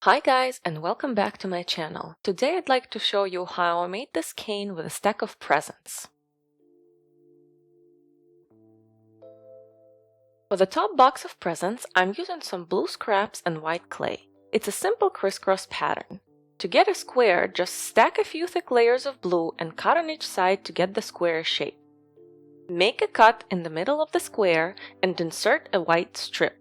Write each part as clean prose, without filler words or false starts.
Hi guys, and welcome back to my channel. Today I'd like to show you how I made this cane with a stack of presents. For the top box of presents, I'm using some blue scraps and white clay. It's a simple crisscross pattern. To get a square, just stack a few thick layers of blue and cut on each side to get the square shape. Make a cut in the middle of the square and insert a white strip.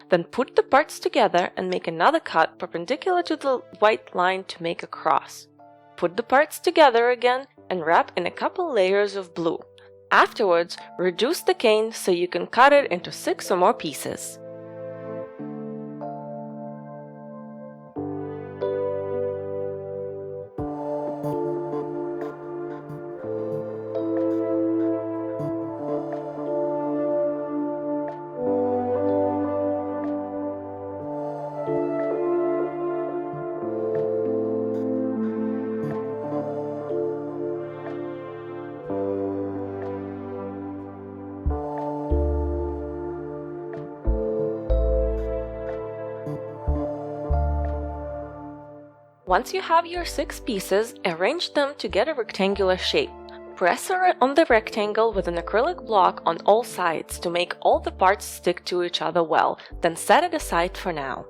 Then put the parts together and make another cut perpendicular to the white line to make a cross. Put the parts together again and wrap in a couple layers of blue. Afterwards, reduce the cane so you can cut it into 6 or more pieces. Once you have your 6 pieces, arrange them to get a rectangular shape. Press on the rectangle with an acrylic block on all sides to make all the parts stick to each other well, then set it aside for now.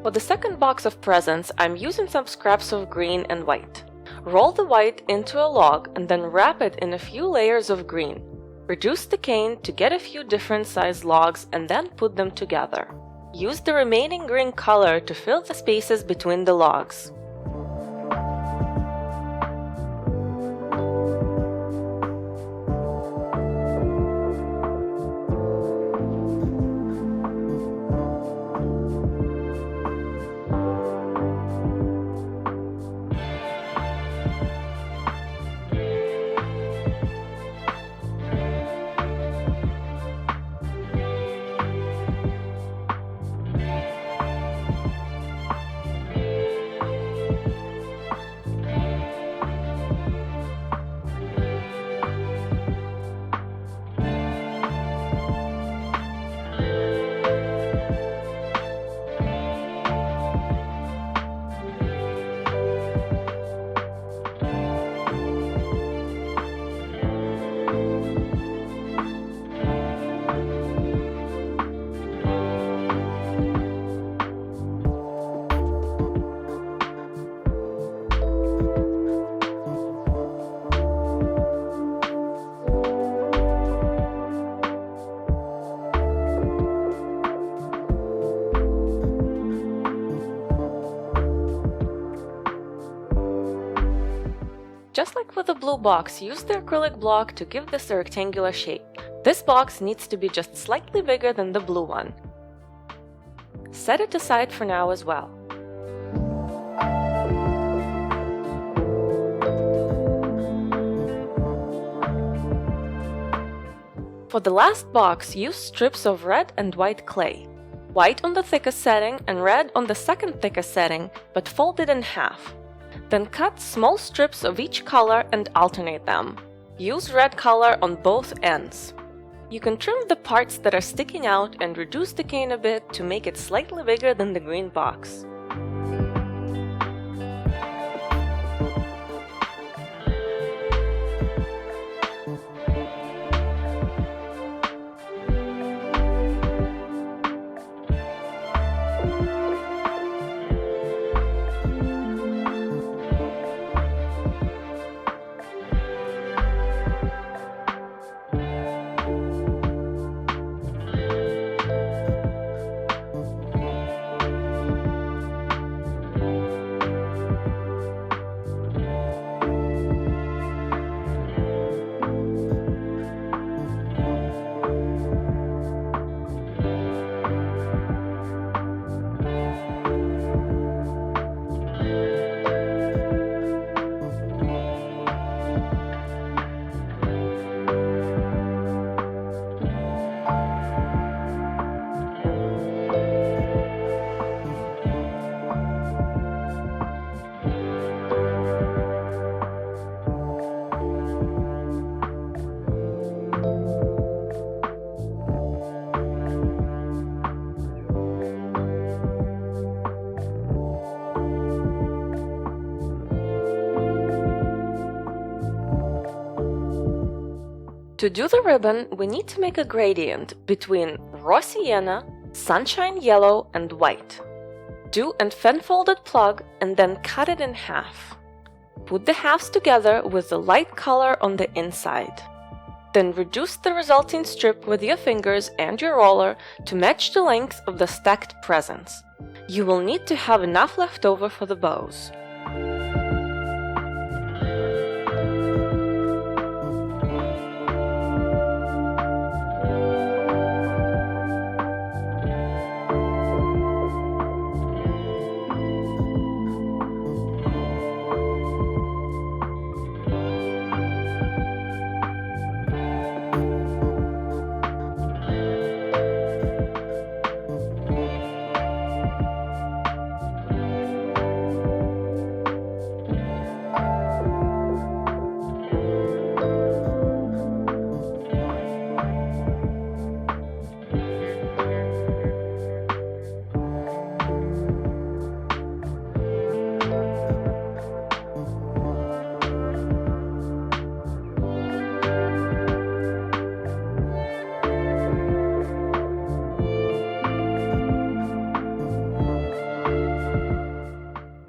For the second box of presents, I'm using some scraps of green and white. Roll the white into a log and then wrap it in a few layers of green. Reduce the cane to get a few different sized logs and then put them together. Use the remaining green color to fill the spaces between the logs. Just like with the blue box, use the acrylic block to give this a rectangular shape. This box needs to be just slightly bigger than the blue one. Set it aside for now as well. For the last box, use strips of red and white clay. White on the thickest setting and red on the second thickest setting, but fold it in half. Then cut small strips of each color and alternate them. Use red color on both ends. You can trim the parts that are sticking out and reduce the cane a bit to make it slightly bigger than the green box. To do the ribbon, we need to make a gradient between raw sienna, sunshine yellow, and white. Do an fan-folded plug and then cut it in half. Put the halves together with the light color on the inside. Then reduce the resulting strip with your fingers and your roller to match the length of the stacked presents. You will need to have enough left over for the bows.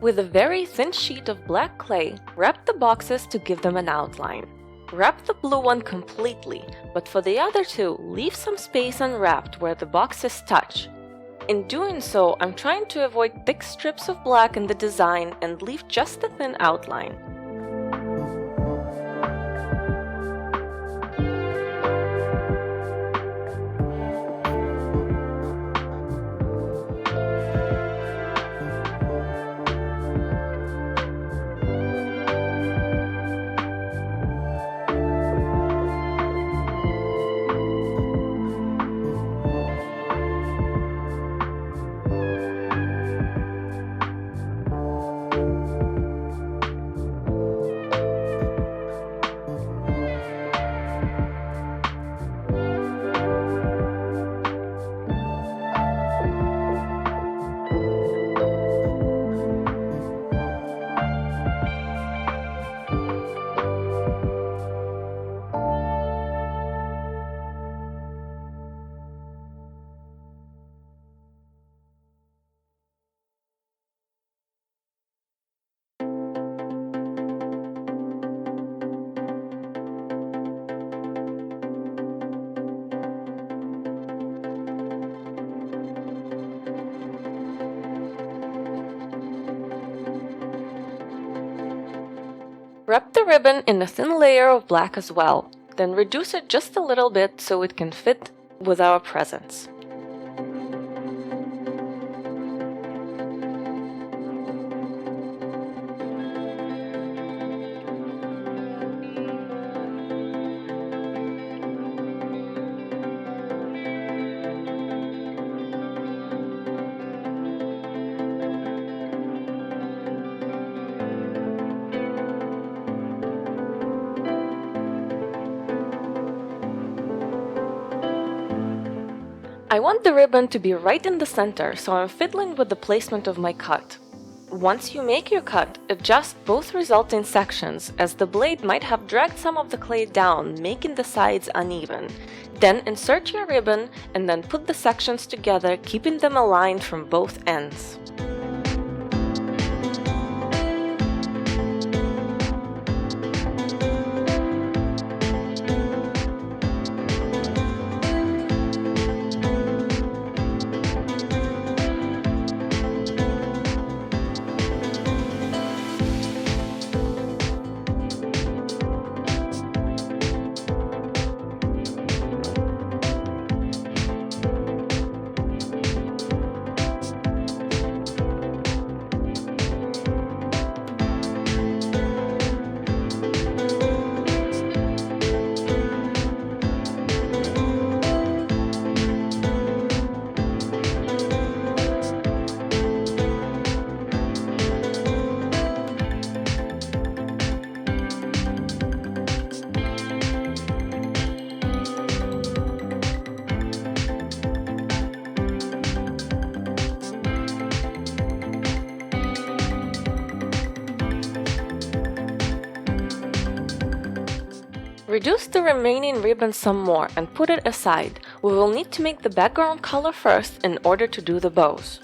With a very thin sheet of black clay, wrap the boxes to give them an outline. Wrap the blue one completely, but for the other two, leave some space unwrapped where the boxes touch. In doing so, I'm trying to avoid thick strips of black in the design and leave just a thin outline. Wrap the ribbon in a thin layer of black as well, then reduce it just a little bit so it can fit with our presents. I want the ribbon to be right in the center, so I'm fiddling with the placement of my cut. Once you make your cut, adjust both resulting sections, as the blade might have dragged some of the clay down, making the sides uneven. Then insert your ribbon and then put the sections together, keeping them aligned from both ends. Reduce the remaining ribbon some more and put it aside. We will need to make the background color first in order to do the bows.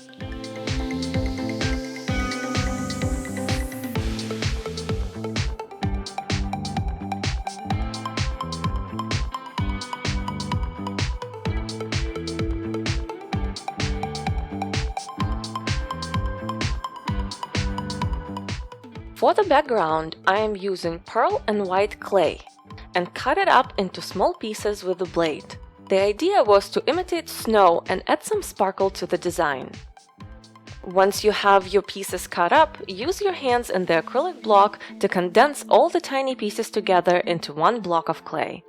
For the background, I am using pearl and white clay and cut it up into small pieces with a blade. The idea was to imitate snow and add some sparkle to the design. Once you have your pieces cut up, use your hands and the acrylic block to condense all the tiny pieces together into one block of clay.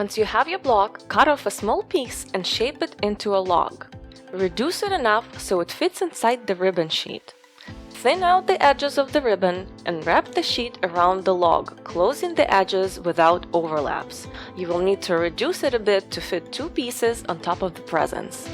Once you have your block, cut off a small piece and shape it into a log. Reduce it enough so it fits inside the ribbon sheet. Thin out the edges of the ribbon and wrap the sheet around the log, closing the edges without overlaps. You will need to reduce it a bit to fit two pieces on top of the presents.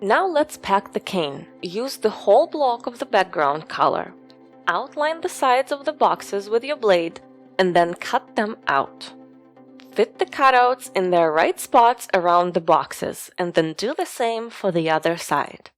Now let's pack the cane. Use the whole block of the background color. Outline the sides of the boxes with your blade and then cut them out. Fit the cutouts in their right spots around the boxes and then do the same for the other side.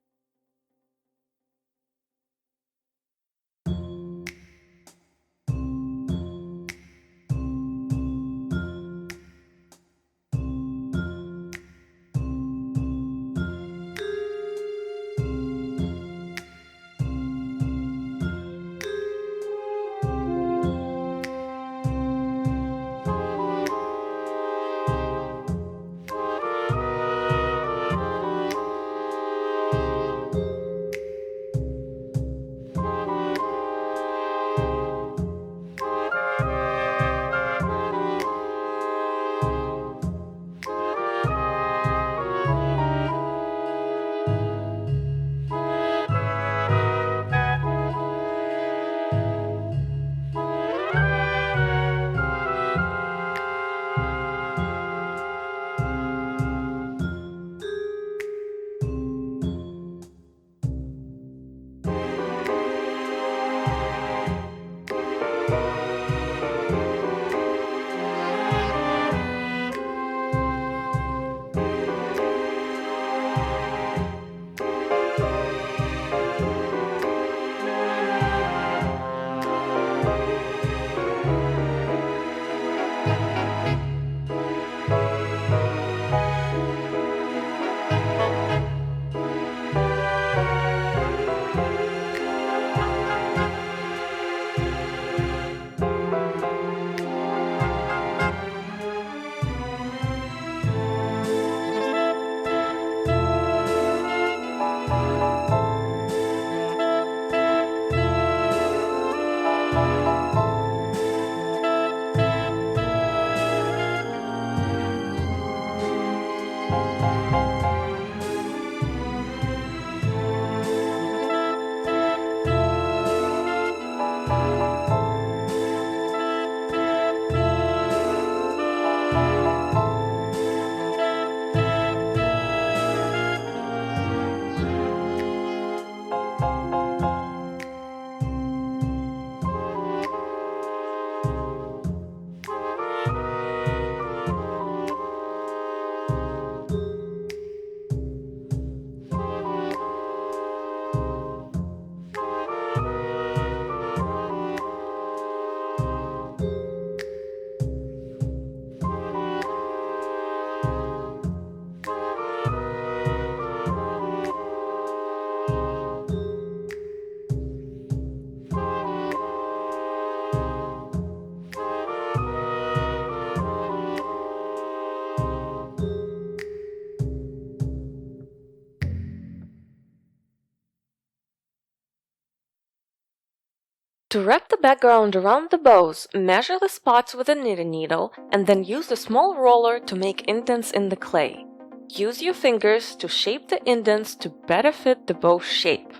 To wrap the background around the bows, measure the spots with a knitting needle and then use a small roller to make indents in the clay. Use your fingers to shape the indents to better fit the bow shape.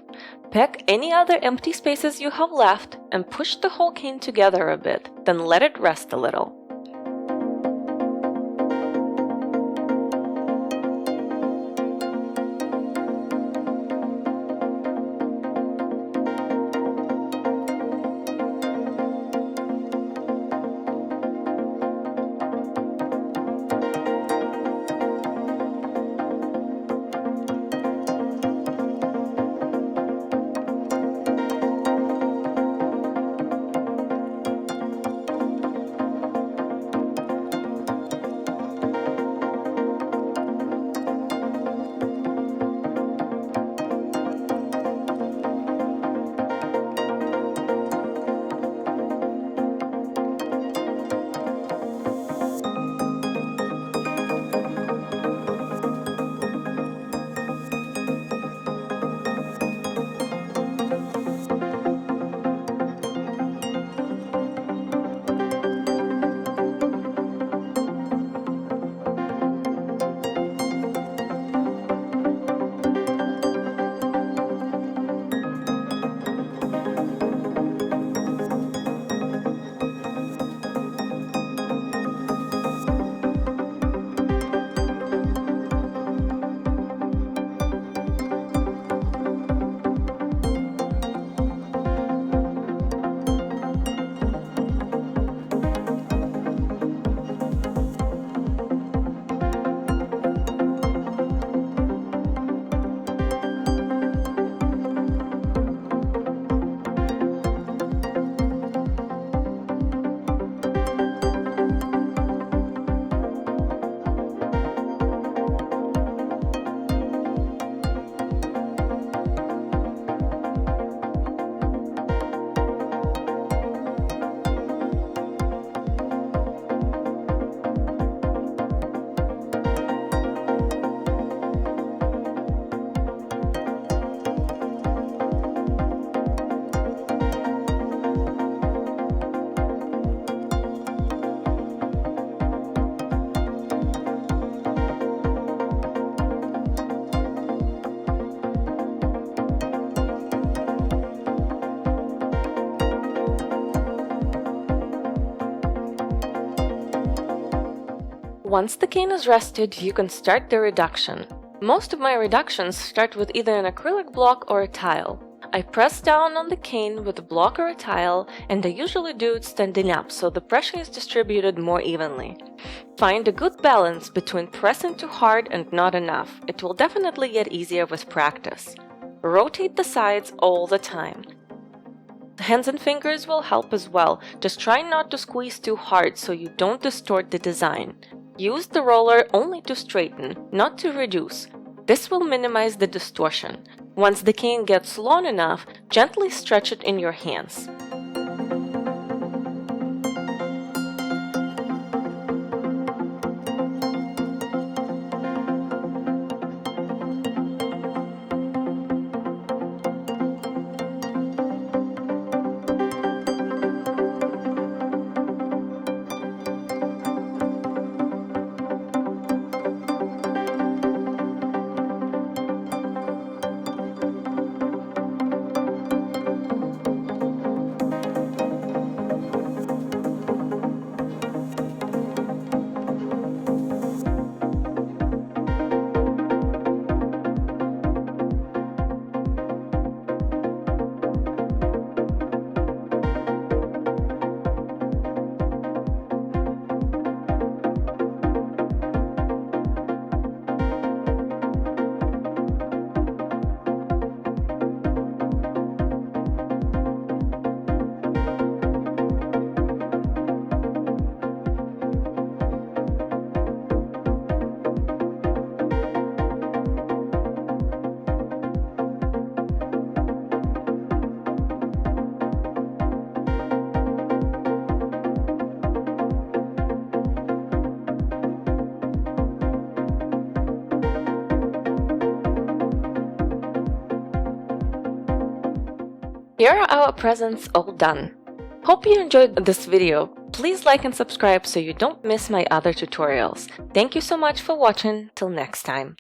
Pack any other empty spaces you have left and push the whole cane together a bit, then let it rest a little. Once the cane is rested, you can start the reduction. Most of my reductions start with either an acrylic block or a tile. I press down on the cane with a block or a tile, and I usually do it standing up so the pressure is distributed more evenly. Find a good balance between pressing too hard and not enough. It will definitely get easier with practice. Rotate the sides all the time. Hands and fingers will help as well. Just try not to squeeze too hard so you don't distort the design. Use the roller only to straighten, not to reduce. This will minimize the distortion. Once the cane gets long enough, gently stretch it in your hands. Here are our presents all done. Hope you enjoyed this video. Please like and subscribe so you don't miss my other tutorials. Thank you so much for watching. Till next time.